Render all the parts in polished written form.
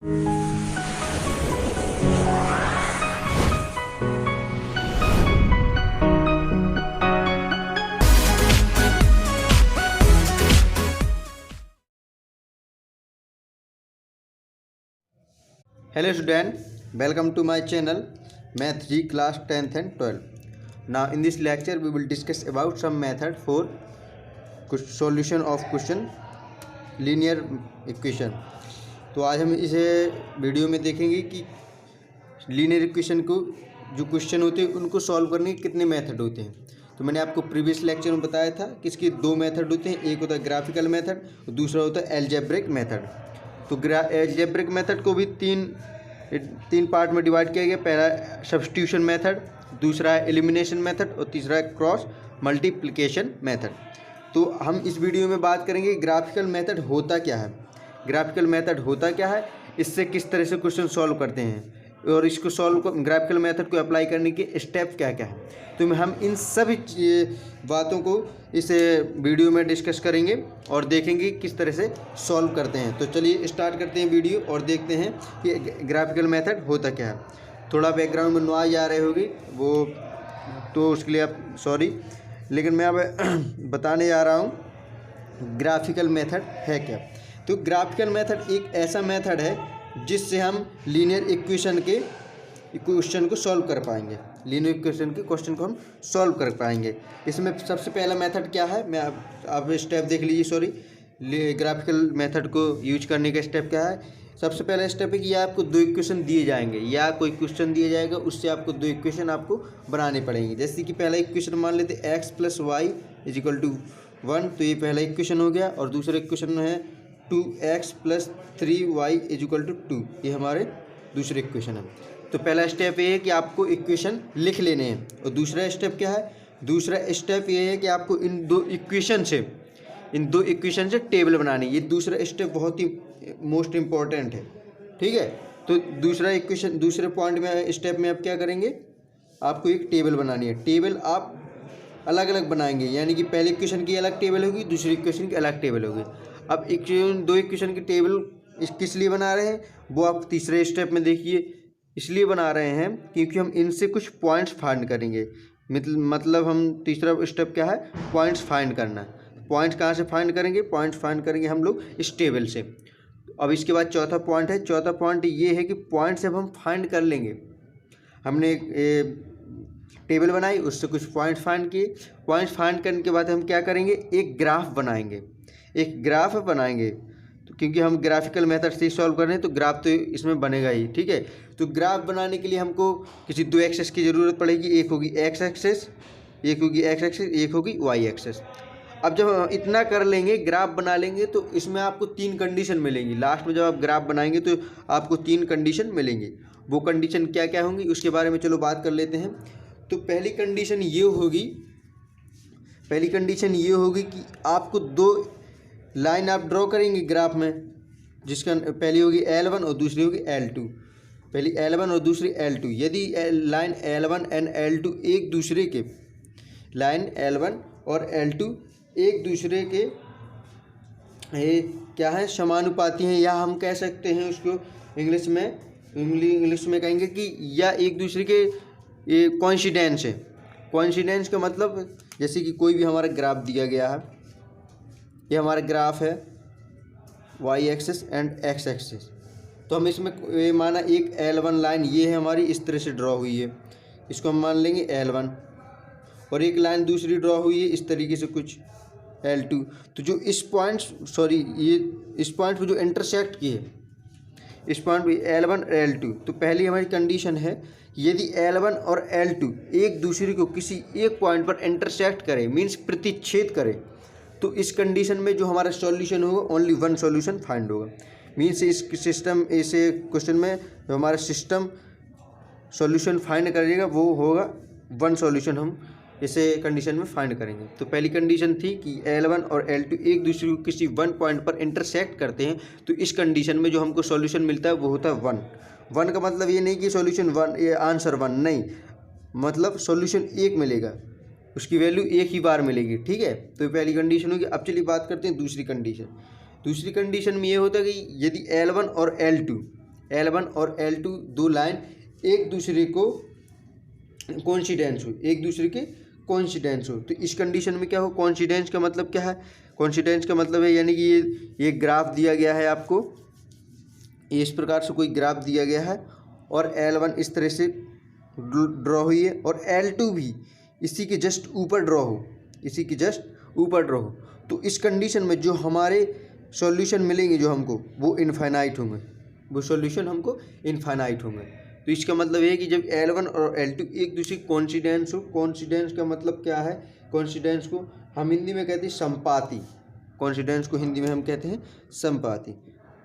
Hello student, welcome to my channel Math G class 10th and 12th. Now in this lecture we will discuss about some method for solution of question linear equation. तो आज हम इसे video में देखेंगे कि linear equation को जो question होते हैं उनको सॉल्व करने के कितने मेथड होते हैं। तो मैंने आपको प्रीवियस लेक्चर में बताया था कि इसके दो मेथड होते हैं, एक होता है ग्राफिकल मेथड और दूसरा होता है एल्जेब्रिक मेथड। तो एल्जेब्रिक मेथड को भी तीन पार्ट में डिवाइड किया गया। पहला सब्स्टिट्यूशन मेथड, दूसरा है एलिमिनेशन मेथड और तीसरा है क्रॉस मल्टीप्लिकेशन मेथड। तो हम इस वीडियो में बात करेंगे ग्राफिकल मेथड होता क्या है, ग्राफिकल मेथड होता क्या है, इससे किस तरह से क्वेश्चन सॉल्व करते हैं और इसको ग्राफिकल मेथड को अप्लाई करने के स्टेप क्या क्या है। तो हम इन सभी बातों को इस वीडियो में डिस्कस करेंगे और देखेंगे किस तरह से सॉल्व करते हैं। तो चलिए स्टार्ट करते हैं वीडियो और देखते हैं कि ग्राफिकल मेथड होता क्या है। थोड़ा बैकग्राउंड में नॉइज आ रही होगी वो तो उसके लिए आप सॉरी, लेकिन मैं अब बताने जा रहा हूँ ग्राफिकल मेथड है क्या। तो ग्राफिकल मेथड एक ऐसा मेथड है जिससे हम लीनियर इक्वेशन के क्वेश्चन को सॉल्व कर पाएंगे, लीनियर इक्वेशन के क्वेश्चन को हम सॉल्व कर पाएंगे। इसमें सबसे पहला मेथड क्या है, मैं आप स्टेप देख लीजिए। सॉरी, ग्राफिकल मेथड को यूज करने का स्टेप क्या है। सबसे पहला स्टेप है कि या आपको दो इक्वेशन दिए जाएंगे या कोई क्वेश्चन दिया जाएगा, उससे आपको दो इक्वेशन आपको बनाने पड़ेंगे। जैसे कि पहला इक्वेशन मान लेते x + y = 1, तो ये पहला इक्वेशन हो गया। और दूसरा इक्वेशन है 2x + 3y = 2, ये हमारे दूसरे इक्वेशन है। तो पहला स्टेप ये है कि आपको इक्वेशन लिख लेने हैं। और दूसरा स्टेप क्या है, दूसरा स्टेप ये है कि आपको इन दो इक्वेशन से टेबल बनानी है। ये दूसरा स्टेप बहुत ही मोस्ट इम्पॉर्टेंट है, ठीक है। तो दूसरे पॉइंट में स्टेप में आप क्या करेंगे, आपको एक टेबल बनानी है। टेबल आप अलग अलग बनाएंगे, यानी कि पहले इक्वेशन की अलग टेबल होगी, दूसरी इक्वेशन की अलग टेबल होगी। अब दो इक्वेशन की टेबल किस लिए बना रहे हैं वो आप तीसरे स्टेप में देखिए। इसलिए बना रहे हैं क्योंकि हम इनसे कुछ पॉइंट्स फाइंड करेंगे। मतलब हम तीसरा स्टेप क्या है, पॉइंट्स फाइंड करना है। पॉइंट्स कहाँ से फाइंड करेंगे, पॉइंट्स फाइंड करेंगे हम लोग इस टेबल से। अब इसके बाद चौथा पॉइंट है। चौथा पॉइंट ये है कि पॉइंट्स जब हम फाइंड कर लेंगे, हमने एक टेबल बनाई, उससे कुछ पॉइंट्स फाइंड किए। पॉइंट्स फाइंड करने के बाद हम क्या करेंगे, एक ग्राफ बनाएंगे। एक ग्राफ बनाएंगे तो क्योंकि हम ग्राफिकल मेथड से सॉल्व कर रहे हैं तो ग्राफ तो इसमें बनेगा ही, ठीक है। तो ग्राफ बनाने के लिए हमको किसी दो एक्सेस की ज़रूरत पड़ेगी। एक होगी एक्स एक्सेस, एक होगी वाई एक्सेस। अब जब हम इतना कर लेंगे, ग्राफ बना लेंगे, तो इसमें आपको तीन कंडीशन मिलेंगी। लास्ट में जब आप ग्राफ बनाएंगे तो आपको तीन कंडीशन मिलेंगी। वो कंडीशन क्या क्या होंगी उसके बारे में चलो बात कर लेते हैं। तो पहली कंडीशन ये होगी कि आपको दो लाइन आप ड्रॉ करेंगे ग्राफ में, जिसका पहली होगी L1 और दूसरी होगी L2। पहली L1 और दूसरी L2। यदि लाइन L1 एंड L2 एक दूसरे के क्या है, समानुपाती हैं, या हम कह सकते हैं उसको इंग्लिश में कहेंगे कि या एक दूसरे के ये कोइंसिडेंस है। कोइंसिडेंस का मतलब जैसे कि कोई भी हमारा ग्राफ दिया गया है, ये हमारा ग्राफ है Y axis and X axis. तो हम इसमें ये माना एक L1 लाइन ये है हमारी, इस तरह से ड्रॉ हुई है, इसको हम मान लेंगे L1। और एक लाइन दूसरी ड्रॉ हुई है इस तरीके से कुछ L2। तो जो इस पॉइंट पर जो इंटरसेक्ट की है, इस पॉइंट पे L1 L2। तो पहली हमारी कंडीशन है, यदि L1 और L2 एक दूसरे को किसी एक पॉइंट पर इंटरसेक्ट करे, मीन्स प्रतिच्छेद करे, तो इस कंडीशन में जो हमारा सॉल्यूशन होगा ओनली वन सॉल्यूशन फाइंड होगा। मीन्स ऐसे क्वेश्चन में जो हमारा सिस्टम सॉल्यूशन फाइंड करिएगा वो होगा वन सॉल्यूशन हम इसे कंडीशन में फाइंड करेंगे। तो पहली कंडीशन थी कि L1 और L2 एक दूसरे को किसी वन पॉइंट पर इंटरसेक्ट करते हैं, तो इस कंडीशन में जो हमको सॉल्यूशन मिलता है वो होता है वन का मतलब ये नहीं कि सॉल्यूशन वन, ये आंसर वन नहीं, मतलब सॉल्यूशन एक मिलेगा, उसकी वैल्यू एक ही बार मिलेगी, ठीक है। तो पहली कंडीशन होगी। अब चलिए बात करते हैं दूसरी कंडीशन। दूसरी कंडीशन में ये होता है कि यदि L1 और L2 L1 और L2 दो लाइन एक दूसरे को कोइंसिडेंस हो, एक दूसरे के कोइंसिडेंस हो। तो इस कंडीशन में क्या हो, कोइंसिडेंस का मतलब क्या है, कोइंसिडेंस का मतलब है यानी कि ये ग्राफ दिया गया है आपको, इस प्रकार से कोई ग्राफ दिया गया है और L1 इस तरह से ड्रॉ हुई है और L2 भी इसी के जस्ट ऊपर ड्रॉ हो, इसी के जस्ट ऊपर ड्रॉ हो। तो इस कंडीशन में जो हमारे सॉल्यूशन मिलेंगे जो हमको, वो इनफाइनाइट होंगे, वो सॉल्यूशन हमको इनफाइनाइट होंगे। तो इसका मतलब ये है कि जब L1 और L2 एक दूसरे कोइंसिडेंस हो, कोइंसिडेंस का मतलब क्या है, कोइंसिडेंस को हम हिंदी में कहते हैं संपाति, कोइंसिडेंस को हिंदी में हम कहते हैं संपाति।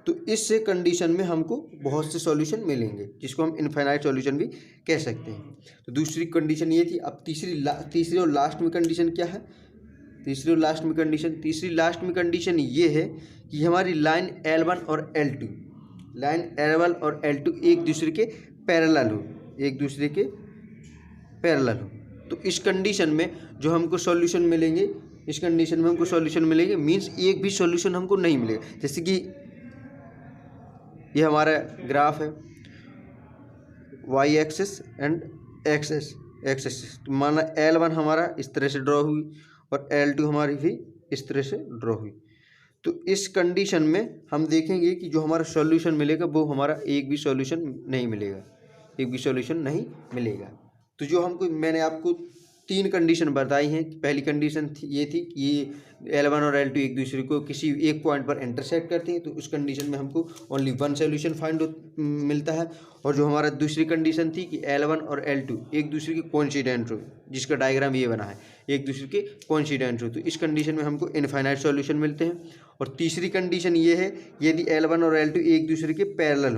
तो इस कंडीशन में हमको बहुत से सॉल्यूशन मिलेंगे जिसको हम इनफाइनाइट सॉल्यूशन भी कह सकते हैं। तो दूसरी कंडीशन ये थी। अब तीसरी और लास्ट में कंडीशन क्या है, तीसरी और लास्ट में कंडीशन ये है कि हमारी लाइन L1 और L2 एक दूसरे के पैरेलल हो, तो इस कंडीशन में जो हमको सॉल्यूशन मिलेंगे, मीन्स एक भी सॉल्यूशन हमको नहीं मिलेगा। जैसे कि ये हमारा ग्राफ है Y axis and X axis, तो माना L1 हमारा इस तरह से ड्रॉ हुई और L2 हमारी भी इस तरह से ड्रॉ हुई। तो इस कंडीशन में हम देखेंगे कि जो हमारा सॉल्यूशन मिलेगा वो हमारा एक भी सॉल्यूशन नहीं मिलेगा। तो जो हमको, मैंने आपको 3 कंडीशन बताई हैं। पहली कंडीशन ये थी कि L1 और L2 एक दूसरे को किसी एक पॉइंट पर इंटरसेक्ट करते हैं, तो उस कंडीशन में हमको ओनली वन सॉल्यूशन फाइंड मिलता है। और जो हमारा दूसरी कंडीशन थी कि L1 और L2 एक दूसरे के कोइंसिडेंट हो, जिसका डायग्राम ये बना है, एक दूसरे के कोइंसिडेंट हो, तो इस कंडीशन में हमको इनफाइनाइट सॉल्यूशन मिलते हैं। और तीसरी कंडीशन ये है यदि L1 और L2 एक दूसरे के पैरेलल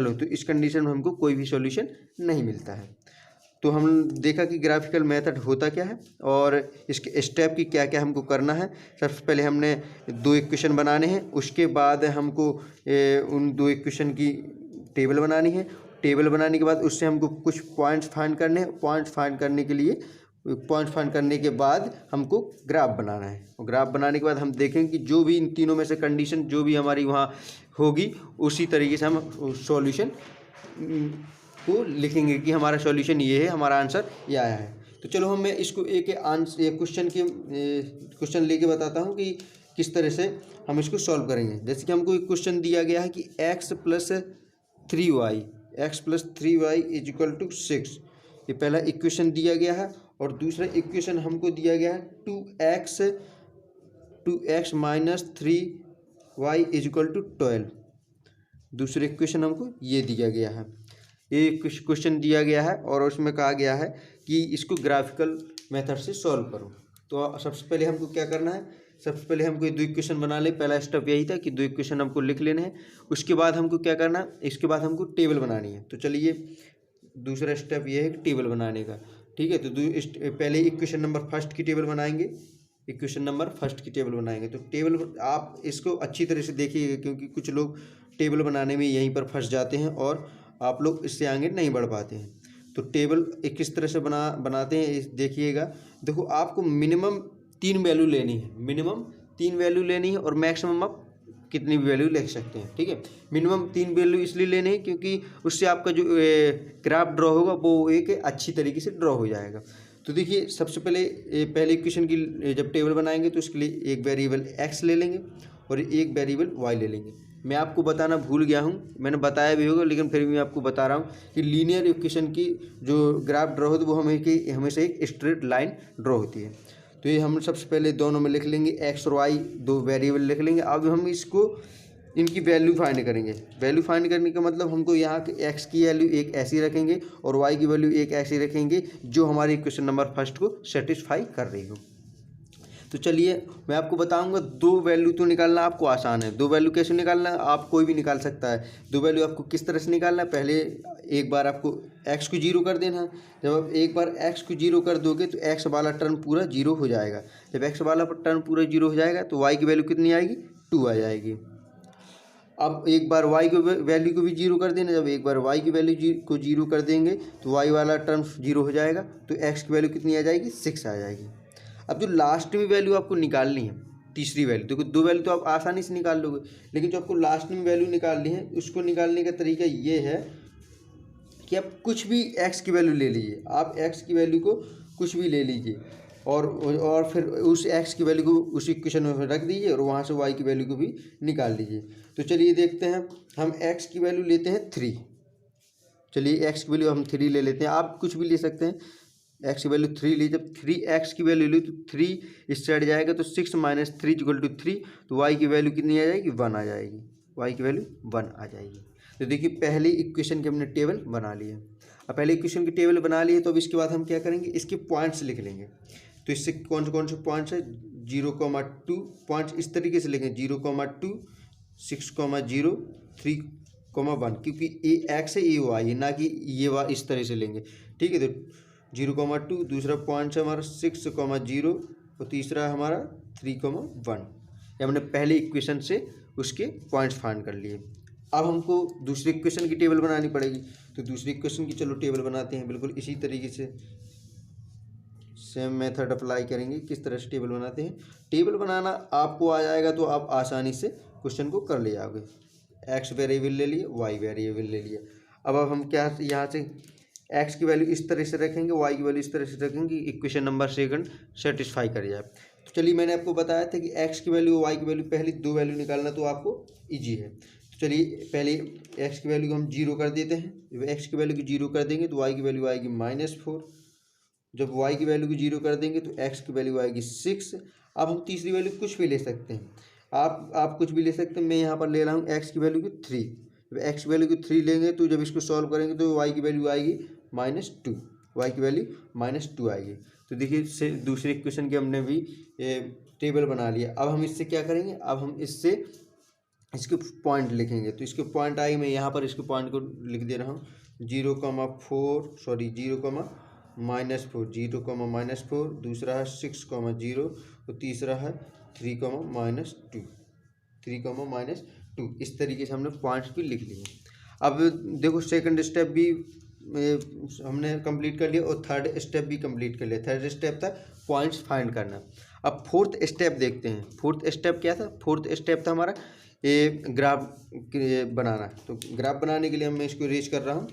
हो, तो इस कंडीशन में हमको कोई भी सॉल्यूशन नहीं मिलता है। तो हम देखा कि ग्राफिकल मेथड होता क्या है और इसके स्टेप की क्या क्या हमको करना है। सबसे पहले हमने 2 इक्वेशन बनाने हैं, उसके बाद हमको उन 2 इक्वेशन की टेबल बनानी है। टेबल बनाने के बाद उससे हमको कुछ पॉइंट्स फाइंड करने हैं। पॉइंट्स फाइंड करने के बाद हमको ग्राफ बनाना है। और ग्राफ बनाने के बाद हम देखेंगे कि जो भी इन तीनों में से कंडीशन जो भी हमारी वहाँ होगी, उसी तरीके से हम सॉल्यूशन को लिखेंगे कि हमारा सॉल्यूशन ये है, हमारा आंसर ये आया है। तो चलो मैं इसको एक क्वेश्चन लेके बताता हूँ कि किस तरह से हम इसको सॉल्व करेंगे। जैसे कि हमको एक क्वेश्चन दिया गया है कि x + 3y is equal to 6, ये पहला इक्वेशन दिया गया है। और दूसरा इक्वेशन हमको दिया गया है 2x - 3y is equal to 12। दूसरा इक्वेशन हमको ये दिया गया है, ये क्वेश्चन दिया गया है और उसमें कहा गया है कि इसको ग्राफिकल मेथड से सॉल्व करो। तो सबसे पहले हमको क्या करना है, सबसे पहले हमको ये 2 इक्वेशन बना ले। पहला स्टेप यही था कि 2 इक्वेशन हमको लिख लेने हैं। उसके बाद हमको क्या करना है, इसके बाद हमको टेबल बनानी है। तो चलिए दूसरा स्टेप ये है टेबल बनाने का, ठीक है। तो पहले इक्वेशन नंबर फर्स्ट की टेबल बनाएंगे, तो टेबल आप इसको अच्छी तरह से देखिएगा, क्योंकि कुछ लोग टेबल बनाने में यहीं पर फंस जाते हैं और आप लोग इससे आगे नहीं बढ़ पाते हैं। तो टेबल किस तरह से बनाते हैं देखिएगा। देखो, आपको मिनिमम 3 वैल्यू लेनी है, और मैक्सिमम आप कितनी भी वैल्यू लिख सकते हैं, ठीक है। मिनिमम 3 वैल्यू इसलिए लेने हैं क्योंकि उससे आपका जो ग्राफ ड्रॉ होगा वो एक अच्छी तरीके से ड्रॉ हो जाएगा। तो देखिए, सबसे पहले इक्वेशन की जब टेबल बनाएंगे तो उसके लिए एक वेरिएबल x ले लेंगे और एक वेरिएबल y ले लेंगे। मैं आपको बताना भूल गया हूँ, मैंने बताया भी होगा लेकिन फिर भी मैं आपको बता रहा हूँ कि लीनियर इक्वेशन की जो ग्राफ ड्रॉ होती है वो हमेशा एक स्ट्रेट लाइन ड्रॉ होती है। तो ये हम सबसे पहले दोनों में लिख लेंगे, x और y 2 वेरिएबल लिख लेंगे। अब हम इनकी वैल्यू फाइंड करेंगे। वैल्यू फाइंड करने का मतलब हमको यहाँ के x की वैल्यू एक ऐसी रखेंगे और y की वैल्यू एक ऐसी रखेंगे जो हमारे इक्वेशन नंबर फर्स्ट को सेटिस्फाई कर रही हो। तो चलिए मैं आपको बताऊंगा 2 वैल्यू तो निकालना आपको आसान है। 2 वैल्यू कैसे निकालना है, आप कोई भी निकाल सकता है। 2 वैल्यू आपको किस तरह से निकालना है, पहले एक बार आपको x को 0 कर देना है। जब आप एक बार x को 0 कर दोगे तो x वाला टर्म पूरा 0 हो जाएगा। जब x वाला टर्म पूरा 0 हो जाएगा तो y की वैल्यू कितनी आएगी, 2 आ जाएगी। अब एक बार y को वैल्यू को भी 0 कर देना। जब एक बार y की वैल्यू को 0 कर देंगे तो y वाला टर्म 0 हो जाएगा, तो x की वैल्यू कितनी आ जाएगी, 6 आ जाएगी। अब जो लास्ट में वैल्यू आपको निकालनी है, तीसरी वैल्यू। देखो 2 वैल्यू तो आप आसानी से निकाल लोगे, लेकिन जो आपको लास्ट में वैल्यू निकालनी है उसको निकालने का तरीका ये है कि आप कुछ भी x की वैल्यू ले लीजिए। आप x की वैल्यू को कुछ भी ले लीजिए और फिर उस x की वैल्यू को उसी इक्वेशन में रख दीजिए और वहाँ से y की वैल्यू को भी निकाल लीजिए। तो चलिए देखते हैं, हम x की वैल्यू लेते हैं 3। चलिए x की वैल्यू हम 3 ले लेते हैं, आप कुछ भी ले सकते हैं। x की वैल्यू 3 ली, जब 3x की वैल्यू ली तो 3 इस साइड जाएगा तो 6 माइनस 3 इक्वल टू 3, तो y की वैल्यू कितनी आ जाएगी, 1 आ जाएगी। y की वैल्यू 1 आ जाएगी। तो देखिए पहली इक्वेशन की हमने टेबल बना ली है। अब पहले इक्वेशन की टेबल बना ली है तो अब इसके बाद हम क्या करेंगे, इसके पॉइंट्स लिख लेंगे। तो इससे कौन से पॉइंट्स है, 0,2 पॉइंट्स इस तरीके से लिखें, 0,2, 6,0, 3,1, क्योंकि ये x है ये y है, ना कि ये y इस तरह से लेंगे। ठीक है, तो 0,2, दूसरा पॉइंट है हमारा 6,0 और तीसरा है हमारा 3,1। ये हमने पहले इक्वेशन से उसके पॉइंट्स फाइंड कर लिए। अब हमको दूसरी इक्वेशन की टेबल बनानी पड़ेगी, तो दूसरी इक्वेशन की चलो टेबल बनाते हैं। बिल्कुल इसी तरीके से सेम मेथड अप्लाई करेंगे। किस तरह से टेबल बनाते हैं, टेबल बनाना आपको आ जाएगा तो आप आसानी से क्वेश्चन को कर ले जाओगे। एक्स वेरिएबल ले लिए, वाई वेरिएबल ले लिया। अब हम क्या यहाँ से एक्स की वैल्यू इस तरह से रखेंगे, वाई की वैल्यू इस तरह से रखेंगे, इक्वेशन नंबर सेकंड सेटिस्फाई कर जाए। तो चलिए मैंने आपको बताया था कि एक्स की वैल्यू वाई की वैल्यू पहली 2 वैल्यू निकालना तो आपको ईजी है। तो चलिए पहले एक्स की वैल्यू को हम 0 कर देते हैं। जब एक्स की वैल्यू को 0 कर देंगे तो वाई की वैल्यू आएगी -4। जब y की वैल्यू को 0 कर देंगे तो x की वैल्यू आएगी 6। अब हम तीसरी वैल्यू कुछ भी ले सकते हैं, आप कुछ भी ले सकते हैं। मैं यहाँ पर ले रहा हूँ x की वैल्यू को 3। जब x की वैल्यू को 3 लेंगे तो जब इसको सॉल्व करेंगे तो y की वैल्यू आएगी -2, y की वैल्यू -2 आएगी। तो देखिए दूसरे इक्वेशन की हमने भी टेबल बना लिया। अब हम इससे क्या करेंगे, अब हम इससे इसके पॉइंट लिखेंगे। तो इसके पॉइंट आएंगे, मैं यहाँ पर इसके पॉइंट को लिख दे रहा हूँ, 0,4 सॉरी 0,-4, 0,-4, दूसरा है 6,0 और तीसरा है 3,-2, 3,-2। इस तरीके से हमने पॉइंट्स भी लिख लिए। अब देखो सेकंड स्टेप भी हमने कंप्लीट कर लिया और थर्ड स्टेप भी कंप्लीट कर लिया। थर्ड स्टेप था पॉइंट्स फाइंड करना। अब फोर्थ स्टेप देखते हैं। फोर्थ स्टेप क्या था, फोर्थ स्टेप था हमारा ये ग्राफ बनाना। तो ग्राफ बनाने के लिए मैं इसको रीच कर रहा हूँ,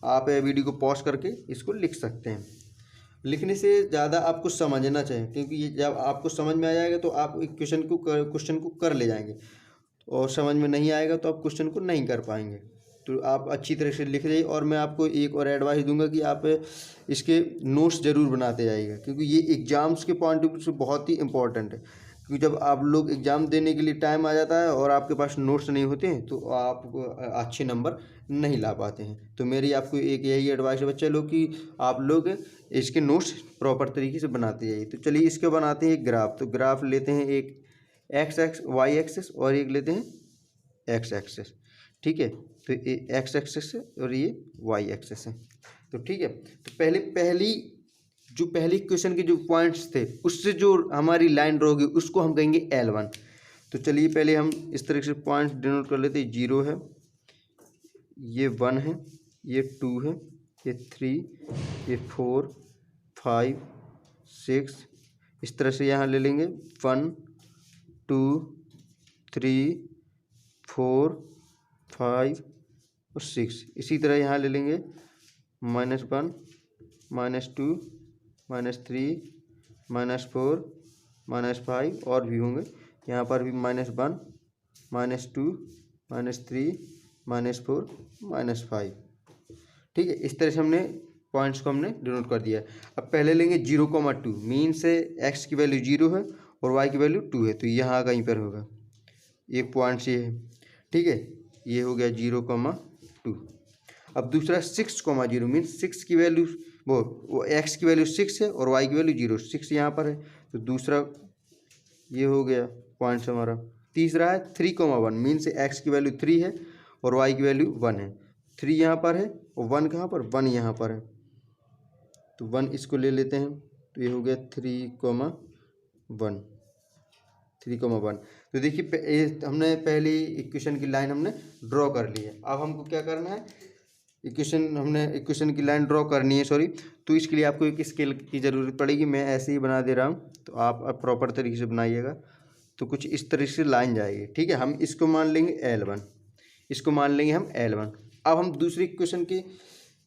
आप वीडियो को पॉज करके इसको लिख सकते हैं। लिखने से ज़्यादा आपको समझना चाहिए, क्योंकि ये जब आपको समझ में आ जाएगा तो आप क्वेश्चन को कर ले जाएंगे, और समझ में नहीं आएगा तो आप क्वेश्चन को नहीं कर पाएंगे। तो आप अच्छी तरह से लिख जाइए। और मैं आपको एक और एडवाइस दूंगा कि आप इसके नोट्स ज़रूर बनाते जाइएगा, क्योंकि ये एग्ज़ाम्स के पॉइंट ऑफ व्यू से बहुत ही इंपॉर्टेंट है। क्योंकि जब आप लोग एग्ज़ाम देने के लिए टाइम आ जाता है और आपके पास नोट्स नहीं होते हैं तो आप अच्छे नंबर नहीं ला पाते हैं। तो मेरी आपको एक यही एडवाइस है बच्चे लोग कि आप लोग इसके नोट्स प्रॉपर तरीके से बनाते जाइए। तो चलिए इसके बनाते हैं एक ग्राफ। तो ग्राफ लेते हैं एक वाई एक्सेस और एक लेते हैं एक्स एक्सेस। ठीक है, तो ये एक्स एक्सेस है और ये वाई एक्सेस है। तो ठीक है, तो पहली क्वेश्चन के जो पॉइंट्स थे उससे जो हमारी लाइन ड्रॉ होगी उसको हम कहेंगे L1। तो चलिए पहले हम इस तरह से पॉइंट्स डिनोट कर लेते हैं। 0 है, ये 1 है, ये 2 है, ये 3, ये 4, 5, 6, इस तरह से यहाँ ले लेंगे 1, 2, 3, 4, 5 और 6। इसी तरह यहाँ ले लेंगे -1, -2, -3, -4, -5 और भी होंगे। यहाँ पर भी -1, -2, -3, -4, -5। ठीक है, इस तरह से हमने पॉइंट्स को हमने डिनोट कर दिया। अब पहले लेंगे 0,2, मीन से x की वैल्यू 0 है और y की वैल्यू 2 है, तो यहाँ कहीं पर होगा, एक पॉइंट ये है। ठीक है, ये हो गया 0,2। अब दूसरा 6,0 मीन 6 की वैल्यू वो x की वैल्यू 6 है और y की वैल्यू 0, 6 यहाँ पर है, तो दूसरा ये हो गया पॉइंट्स हमारा। तीसरा है 3,1, मीन से x की वैल्यू 3 है और y की वैल्यू 1 है। 3 यहाँ पर है और 1 कहाँ पर, 1 यहाँ पर है, तो 1 इसको ले लेते हैं। तो ये हो गया 3,1, 3,1। तो देखिए हमने पहली इक्वेशन की लाइन हमने ड्रॉ कर ली है। अब हमको क्या करना है, इक्वेशन की लाइन ड्रॉ करनी है, सॉरी। तो इसके लिए आपको एक स्केल की ज़रूरत पड़ेगी। मैं ऐसे ही बना दे रहा हूँ, तो आप प्रॉपर तरीके से बनाइएगा। तो कुछ इस तरह से लाइन जाएगी। ठीक है, हम इसको मान लेंगे L1, इसको मान लेंगे हम L1। अब हम दूसरी इक्वेशन के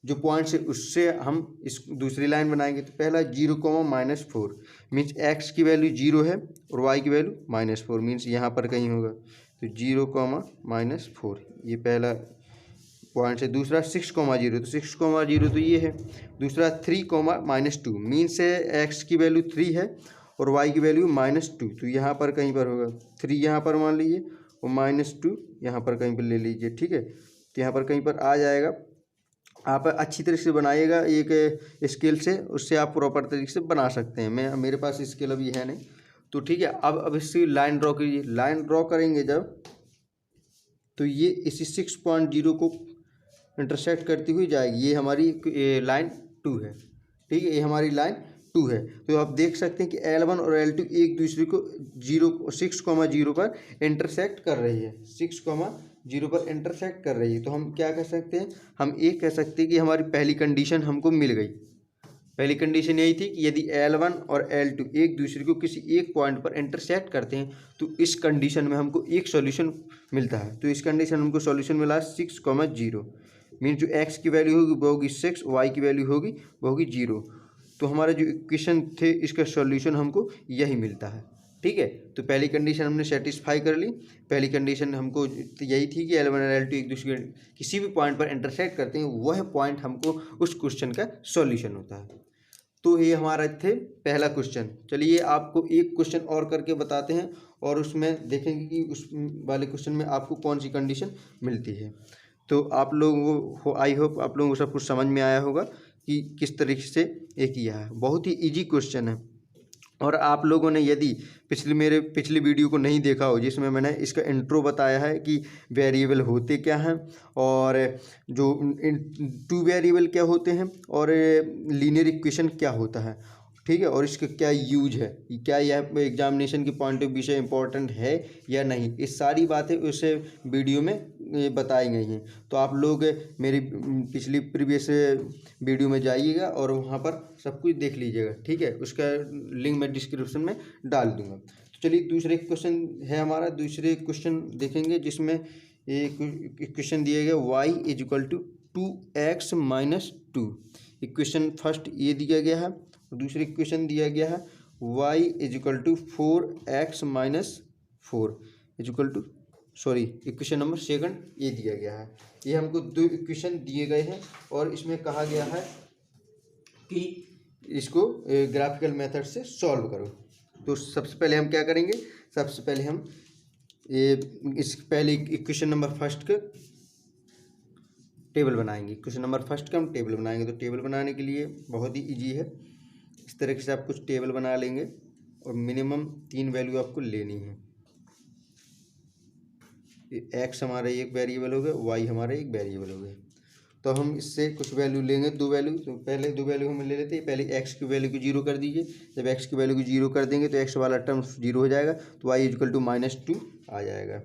जो पॉइंट्स है उससे हम इस दूसरी लाइन बनाएंगे। तो पहला 0, मीन्स x की वैल्यू 0 है और y की वैल्यू -4, मीन्स यहाँ पर कहीं होगा। तो 0, ये पहला पॉइंट है। दूसरा 6, 0, तो 6, 0 तो ये है। दूसरा 3, -2, मीन्स है x की वैल्यू 3 है और y की वैल्यू -2, तो यहाँ पर कहीं पर होगा। 3 यहाँ पर मान लीजिए और -2 यहाँ पर कहीं पर ले लीजिए। ठीक है, तो यहाँ पर कहीं पर आ जाएगा। आप अच्छी तरीके से बनाइएगा एक स्केल से, उससे आप प्रॉपर तरीके से बना सकते हैं। मेरे पास स्केल अभी है नहीं। तो ठीक है, अब इसकी लाइन ड्रॉ कीजिए। लाइन ड्रॉ करेंगे जब, तो ये इसी 6.0 को इंटरसेक्ट करती हुई जाएगी। ये हमारी लाइन 2 है। ठीक है, ये हमारी लाइन 2 है। तो आप देख सकते हैं कि L1 और L2 एक दूसरे को 6,0 पर इंटरसेक्ट कर रही है। 6,0 पर इंटरसेक्ट कर रही है। तो हम क्या कह सकते हैं, हम ये कह सकते हैं कि हमारी पहली कंडीशन हमको मिल गई। पहली कंडीशन यही थी कि यदि L1 और L2 एक दूसरे को किसी एक पॉइंट पर इंटरसेक्ट करते हैं तो इस कंडीशन में हमको एक सॉल्यूशन मिलता है। तो इस कंडीशन हमको सॉल्यूशन मिला 6,0, मीन्स जो x की वैल्यू होगी वो होगी 6, y की वैल्यू होगी वो होगी 0। तो हमारा जो इक्वेशन थे इसका सॉल्यूशन हमको यही मिलता है। ठीक है, तो पहली कंडीशन हमने सेटिस्फाई कर ली। पहली कंडीशन हमको यही थी कि L1 और L2 एक दूसरे किसी भी पॉइंट पर इंटरसेक्ट करते हैं, वह पॉइंट हमको उस क्वेश्चन का सॉल्यूशन होता है। तो ये हमारा थे पहला क्वेश्चन। चलिए आपको एक क्वेश्चन और करके बताते हैं और उसमें देखेंगे कि उस वाले क्वेश्चन में आपको कौन सी कंडीशन मिलती है। तो आप लोगों को आई होप आप लोगों को सब कुछ समझ में आया होगा कि किस तरीके से ये किया है। बहुत ही इजी क्वेश्चन है। और आप लोगों ने यदि मेरे पिछली वीडियो को नहीं देखा हो, जिसमें मैंने इसका इंट्रो बताया है कि वेरिएबल होते क्या हैं और जो 2 वेरिएबल क्या होते हैं और लीनियर इक्वेशन क्या होता है, ठीक है, और इसका क्या यूज है, क्या यह एग्जामिनेशन के पॉइंट ऑफ व्यू से इम्पोर्टेंट है या नहीं, ये सारी बातें उस वीडियो में बताई गई हैं। तो आप लोग मेरी पिछली प्रीवियस वीडियो में जाइएगा और वहाँ पर सब कुछ देख लीजिएगा। ठीक है, उसका लिंक मैं डिस्क्रिप्शन में डाल दूँगा। तो चलिए दूसरे क्वेश्चन है हमारा। दूसरे क्वेश्चन देखेंगे जिसमें एक क्वेश्चन दिया गया y = 2x - 2। इक्वेशन फर्स्ट ये दिया गया है और दूसरी इक्वेशन दिया गया है y = 4x - 4 equation number second ये दिया गया है। ये हमको 2 इक्वेशन दिए गए हैं और इसमें कहा गया है कि इसको ग्राफिकल मेथड से सॉल्व करो। तो सबसे पहले हम क्या करेंगे, सबसे पहले हम इस पहले इक्वेशन नंबर फर्स्ट का टेबल बनाएंगे। इक्वेशन नंबर फर्स्ट का हम टेबल बनाएंगे। तो टेबल बनाने के लिए बहुत ही इजी है। इस तरह से आप कुछ टेबल बना लेंगे और मिनिमम 3 वैल्यू आपको लेनी है। x हमारा एक वेरिएबल हो गया, y हमारा एक वेरिएबल हो गया। तो हम इससे कुछ वैल्यू लेंगे, 2 वैल्यू। तो पहले 2 वैल्यू हम ले लेते हैं। पहले x की वैल्यू को 0 कर दीजिए। जब x की वैल्यू को 0 कर देंगे तो x वाला टर्म 0 हो जाएगा, तो y = -2 आ जाएगा।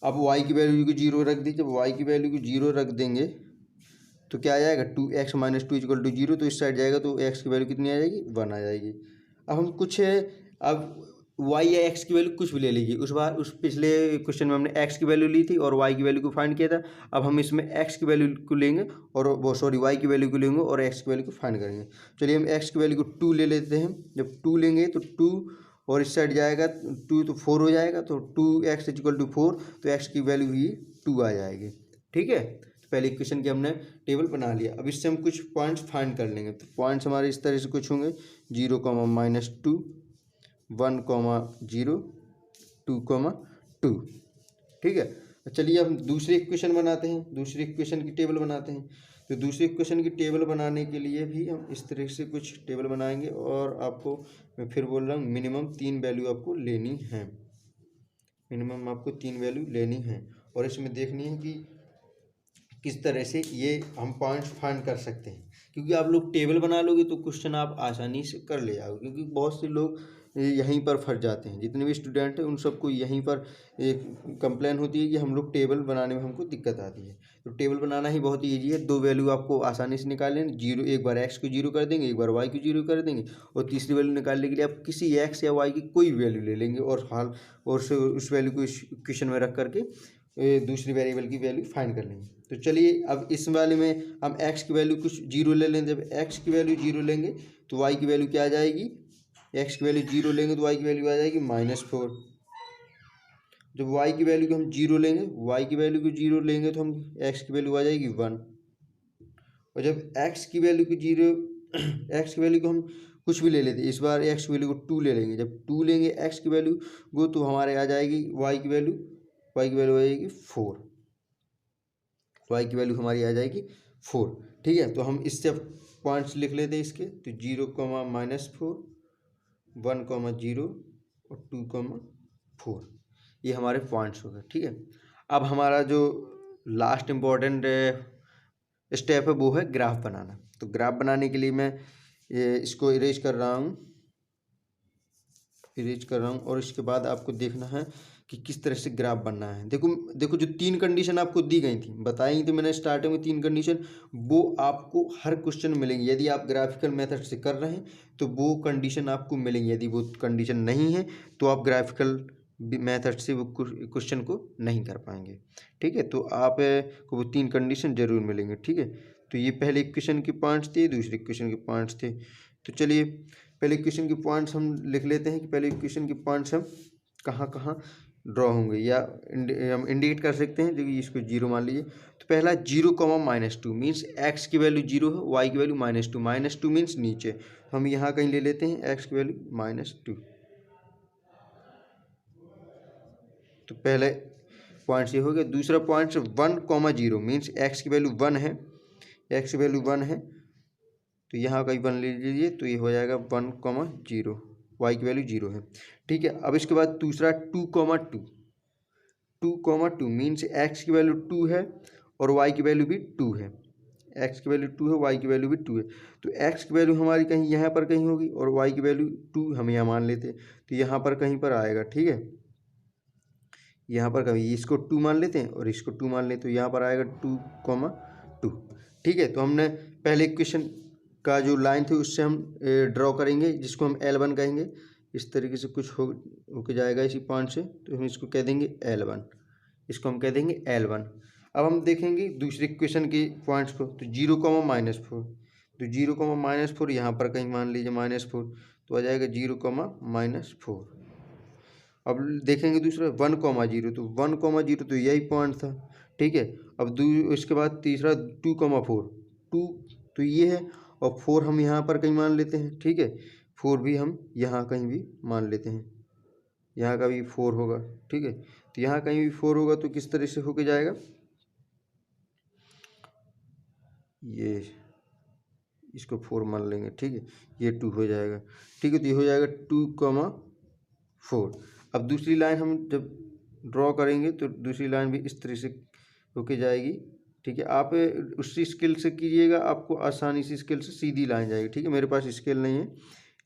अब y की वैल्यू को 0 रख दीजिए। जब y की वैल्यू को 0 रख देंगे तो क्या आ जाएगा, 2x - 2 = 0। तो इस साइड जाएगा तो x की वैल्यू कितनी आ जाएगी, 1 आ जाएगी। अब हम कुछ अब y या x की वैल्यू कुछ भी ले लीजिए। उस पिछले क्वेश्चन में हमने x की वैल्यू ली थी और y की वैल्यू को फाइंड किया था। अब हम इसमें x की वैल्यू को लेंगे और y की वैल्यू को लेंगे और x की वैल्यू को फाइंड करेंगे। चलिए हम x की वैल्यू को 2 ले लेते हैं। जब 2 लेंगे तो 2 और इस साइड जाएगा 2 तो 4 हो जाएगा। तो 2x = 4, तो x की वैल्यू ही 2 आ जाएगी। ठीक है, तो पहले इक्वेशन की हमने टेबल बना लिया। अब इससे हम कुछ पॉइंट्स फाइंड कर लेंगे। तो पॉइंट्स हमारे इस तरह से कुछ होंगे, 0, -2, 1, 0, 2, 2। ठीक है, चलिए हम दूसरी इक्वेशन बनाते हैं। दूसरी इक्वेशन की टेबल बनाते हैं। तो दूसरी इक्वेशन की टेबल बनाने के लिए भी हम इस तरह से कुछ टेबल बनाएंगे और आपको मैं फिर बोल रहा हूँ मिनिमम 3 वैल्यू आपको लेनी है। मिनिमम आपको 3 वैल्यू लेनी है और इसमें देखनी है कि किस तरह से ये हम पॉइंट्स फाइंड कर सकते हैं। क्योंकि आप लोग टेबल बना लोगे तो क्वेश्चन आप आसानी से कर ले जाओगे। क्योंकि बहुत से लोग यहीं पर फंस जाते हैं। जितने भी स्टूडेंट हैं उन सबको यहीं पर एक कंप्लेन होती है कि हम लोग टेबल बनाने में हमको दिक्कत आती है। तो टेबल बनाना ही बहुत ईजी है, दो वैल्यू आपको आसानी से निकाल लेंगे। जीरो, एक बार एक्स को जीरो कर देंगे, एक बार वाई को जीरो कर देंगे, और तीसरी वैल्यू निकालने के लिए आप किसी एक्स या वाई की कोई वैल्यू ले लेंगे और उस वैल्यू को इक्वेशन में रख करके दूसरी वेरिएबल की वैल्यू फाइंड कर लेंगे। तो चलिए अब इस वाले में हम x की वैल्यू कुछ जीरो ले लें। जब x की वैल्यू जीरो लेंगे तो y की वैल्यू क्या आ जाएगी, x की वैल्यू जीरो लेंगे तो y की वैल्यू आ जाएगी -4। जब y की वैल्यू को हम जीरो लेंगे, y की वैल्यू को जीरो लेंगे तो हम x की वैल्यू आ जाएगी 1। और जब x की वैल्यू को जीरो x की वैल्यू को हम कुछ भी ले लेते, इस बार x की वैल्यू को 2 ले लेंगे। जब 2 लेंगे x की वैल्यू को तो हमारे आ जाएगी y की वैल्यू आ जाएगी 4। y की वैल्यू हमारी आ जाएगी 4। ठीक है, तो हम इससे पॉइंट्स लिख लेते हैं इसके। तो 0, -4, 1, 0 और 2, 4, ये हमारे पॉइंट्स हो गए। ठीक है, अब हमारा जो लास्ट इम्पोर्टेंट स्टेप है वो है ग्राफ बनाना। तो ग्राफ बनाने के लिए मैं इसको इरेज कर रहा हूँ और इसके बाद आपको देखना है कि किस तरह से ग्राफ बनना है। देखो जो 3 कंडीशन आपको दी गई थी, बताई थी मैंने स्टार्टिंग में 3 कंडीशन, वो आपको हर क्वेश्चन में मिलेंगी। यदि आप ग्राफिकल मेथड से कर रहे हैं तो वो कंडीशन आपको मिलेंगी, यदि वो कंडीशन नहीं है तो आप ग्राफिकल मेथड से वो क्वेश्चन को नहीं कर पाएंगे। ठीक है, तो आप को वो 3 कंडीशन जरूर मिलेंगे। ठीक है, तो ये पहले इक्वेशन के पॉइंट्स थे, दूसरे इक्वेशन के पॉइंट्स थे। तो चलिए पहले इक्वेशन के पॉइंट्स हम लिख लेते हैं कि पहले इक्वेशन के पॉइंट्स हम कहाँ कहाँ ड्रॉ होंगे, या हम इंडिकेट कर सकते हैं। देखिए इसको 0 मान लीजिए। तो पहला 0, -2 मीन्स x की वैल्यू 0 है, y की वैल्यू -2, -2 मीन्स नीचे। हम यहाँ कहीं ले लेते हैं x की वैल्यू -2। तो पहले पॉइंट ये हो गया। दूसरा पॉइंट 1, 0 मीन्स x की वैल्यू 1 है, x की वैल्यू 1 है तो यहाँ कहीं 1 ले लीजिए, तो ये हो जाएगा 1, 0, y की वैल्यू 0 है। ठीक है, अब इसके बाद दूसरा 2, मीन्स x की वैल्यू 2 है और y की वैल्यू भी 2 है। x की वैल्यू 2 है, y की वैल्यू भी 2 है। तो x की वैल्यू हमारी कहीं यहाँ पर कहीं होगी और y की वैल्यू 2 हम यहाँ मान लेते हैं, तो यहाँ पर कहीं पर आएगा। ठीक है, यहाँ पर कहीं इसको 2 मान लेते हैं और इसको 2 मान लेते, तो यहाँ पर आएगा 2, 2। ठीक है, तो हमने पहले इक्वेशन का जो लाइन थी उससे हम ड्रॉ करेंगे, जिसको हम L1 कहेंगे। इस तरीके से कुछ होके जाएगा इसी पॉइंट से, तो हम इसको कह देंगे L1, इसको हम कह देंगे L1। अब हम देखेंगे दूसरे इक्वेशन के पॉइंट्स को। तो 0, -4, तो 0, -4 यहाँ पर कहीं मान लीजिए -4, तो आ जाएगा 0, -4। अब देखेंगे दूसरा 1, 0, तो 1, 0 तो यही पॉइंट था। ठीक है, अब इसके बाद तीसरा 2, 4, 2 तो ये है और 4 हम यहाँ पर कहीं मान लेते हैं। ठीक है, 4 भी हम यहाँ कहीं भी मान लेते हैं, यहाँ का भी 4 होगा। ठीक है, तो यहाँ कहीं भी 4 होगा तो किस तरह से होके जाएगा, ये इसको 4 मान लेंगे। ठीक है, ये 2 हो जाएगा। ठीक है, तो ये हो जाएगा 2, 4। अब दूसरी लाइन हम जब ड्रॉ करेंगे तो दूसरी लाइन भी इस तरह से होके जाएगी। ठीक है, आप उसी स्केल से कीजिएगा, आपको आसानी से स्केल से सीधी लाइन जाएगी। ठीक है, मेरे पास स्केल नहीं है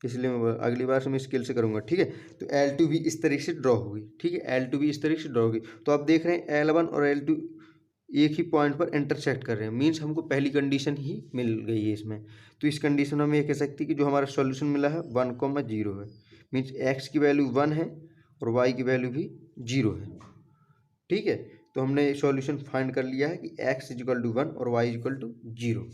इसलिए मैं अगली बार से मैं स्केल से करूँगा। ठीक है, तो L2 भी इस तरीके से ड्रॉ होगी। ठीक है, L2 भी इस तरीके से ड्रॉ होगी। तो आप देख रहे हैं L1 और L2 एक ही पॉइंट पर इंटरसेक्ट कर रहे हैं, मीन्स हमको पहली कंडीशन ही मिल गई है इसमें। तो इस कंडीशन में हम ये कह सकते हैं कि जो हमारा सॉल्यूशन मिला है 1, 0 है, मीन्स x की वैल्यू 1 है और y की वैल्यू भी 0 है। ठीक है, तो हमने सॉल्यूशन फाइंड कर लिया है कि x = 1 और y = 0।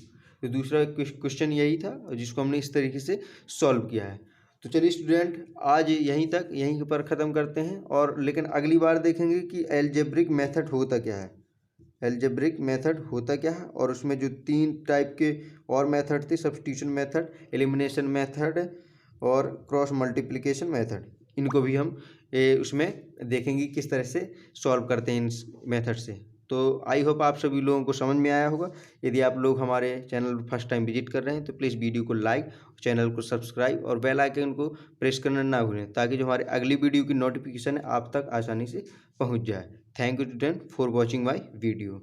तो दूसरा क्वेश्चन यही था जिसको हमने इस तरीके से सॉल्व किया है। तो चलिए स्टूडेंट, आज यहीं पर ख़त्म करते हैं, और लेकिन अगली बार देखेंगे कि एल्जेब्रिक मेथड होता क्या है, एल्जेब्रिक मेथड होता क्या है, और उसमें जो 3 टाइप के और मेथड थे, सब्स्टिट्यूशन मेथड, एलिमिनेशन मेथड और क्रॉस मल्टीप्लिकेशन मेथड, इनको भी हम उसमें देखेंगे किस तरह से सॉल्व करते हैं इन मेथड से। तो आई होप आप सभी लोगों को समझ में आया होगा। यदि आप लोग हमारे चैनल पर फर्स्ट टाइम विजिट कर रहे हैं तो प्लीज़ वीडियो को लाइक, चैनल को सब्सक्राइब और बेल आइकन को प्रेस करना ना भूलें, ताकि जो हमारे अगली वीडियो की नोटिफिकेशन है आप तक आसानी से पहुंच जाए। Thank you student for watching my video.